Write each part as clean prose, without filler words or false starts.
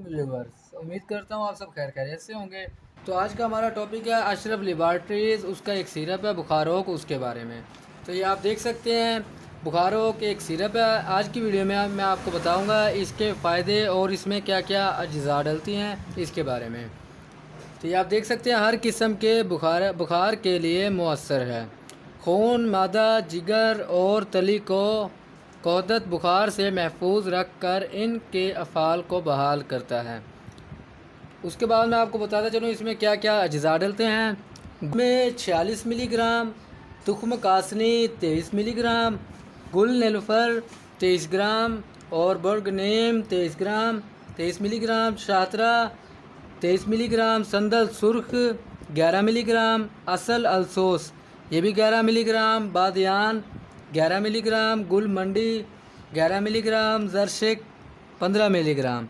Viewers, उम्मीद करता हूँ आप सब खैरियत से होंगे। तो आज का हमारा टॉपिक है अशरफ लेबॉरेटरीज़, उसका एक सिरप है बुखारों को, उसके बारे में। तो ये आप देख सकते हैं बुखारों के एक सिरप है। आज की वीडियो में मैं आपको बताऊंगा इसके फ़ायदे और इसमें क्या क्या अज्जा डलती हैं इसके बारे में। तो ये आप देख सकते हैं हर किस्म के बुखार के लिए मुअस्सर है। खून, मादा, जिगर और तली को क़ुद्दत बुखार से महफूज रख कर इनके अफ़ाल को बहाल करता है। उसके बाद मैं आपको बताता चलूँ इसमें क्या क्या अज्जा डलते हैं। में 46 मिलीग्राम, तुख्म कासनी 23 मिलीग्राम, गुल नीलुफर 23 ग्राम और बर्गनेम 23 ग्राम 23 मिलीग्राम, शातरा 23 मिलीग्राम, संदल सुर्ख 11 मिलीग्राम, असल अलसोस ये भी 11 मिलीग्राम, बादियान 11 मिलीग्राम, गुल मंडी 11 मिलीग्राम, जरशिक 15 मिलीग्राम।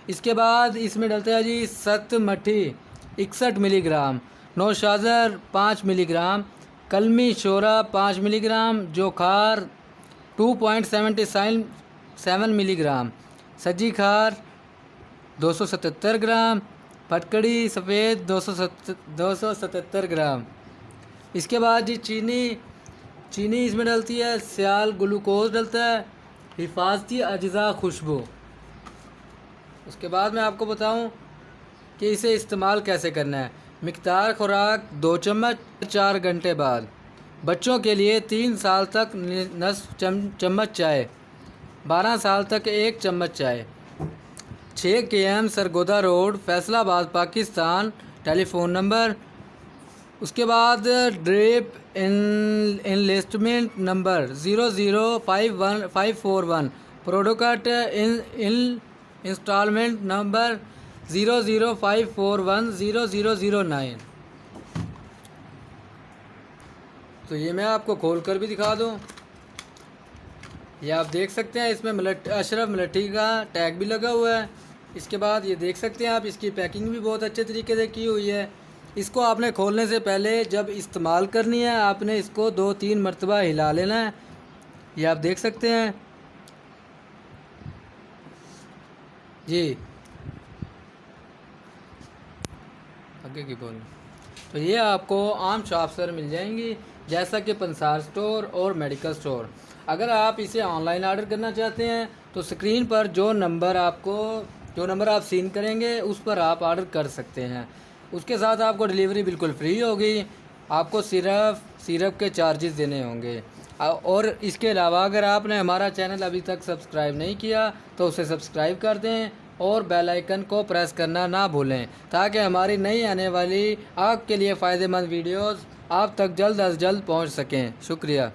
इसके बाद इसमें डलता है जी सख्त मट्ठी 61 मिलीग्राम, नौशाजर 5 मिलीग्राम, कलमी शोरा 5 मिलीग्राम, जोखार 2.77 मिलीग्राम, सज्जी खार 277 ग्राम, फटकड़ी सफ़ेद 277 ग्राम। इसके बाद जी चीनी इसमें डलती है, सियाल ग्लूकोज डलता है, हिफाजती अज्जा खुशबू। उसके बाद मैं आपको बताऊं कि इसे इस्तेमाल कैसे करना है। मिक़दार खुराक 2 चम्मच 4 घंटे बाद। बच्चों के लिए 3 साल तक नस्फ़ चम्मच चाय, 12 साल तक 1 चम्मच चाय। 6 km Sargodha road, Faisalabad, Pakistan. Telephone number. उसके बाद drip enlistment number 005141, product installment number 0054100009। तो ये मैं आपको खोल कर भी दिखा दूँ। ये आप देख सकते हैं इसमें अशरफ मिलिट्री का टैग भी लगा हुआ है। इसके बाद ये देख सकते हैं आप इसकी पैकिंग भी बहुत अच्छे तरीके से की हुई है। इसको आपने खोलने से पहले जब इस्तेमाल करनी है आपने इसको 2-3 मरतबा हिला लेना है। ये आप देख सकते हैं जी। आगे की बोल। तो ये आपको आम शॉप पर मिल जाएंगी, जैसा कि पंसार स्टोर और मेडिकल स्टोर। अगर आप इसे ऑनलाइन ऑर्डर करना चाहते हैं तो स्क्रीन पर जो नंबर आप सीन करेंगे उस पर आप ऑर्डर कर सकते हैं। उसके साथ आपको डिलीवरी बिल्कुल फ्री होगी। आपको सिर्फ के चार्जेस देने होंगे। और इसके अलावा अगर आपने हमारा चैनल अभी तक सब्सक्राइब नहीं किया तो उसे सब्सक्राइब कर दें और बेल आइकन को प्रेस करना ना भूलें, ताकि हमारी नई आने वाली आपके लिए फ़ायदेमंद वीडियोस आप तक जल्द अज जल्द पहुंच सकें। शुक्रिया।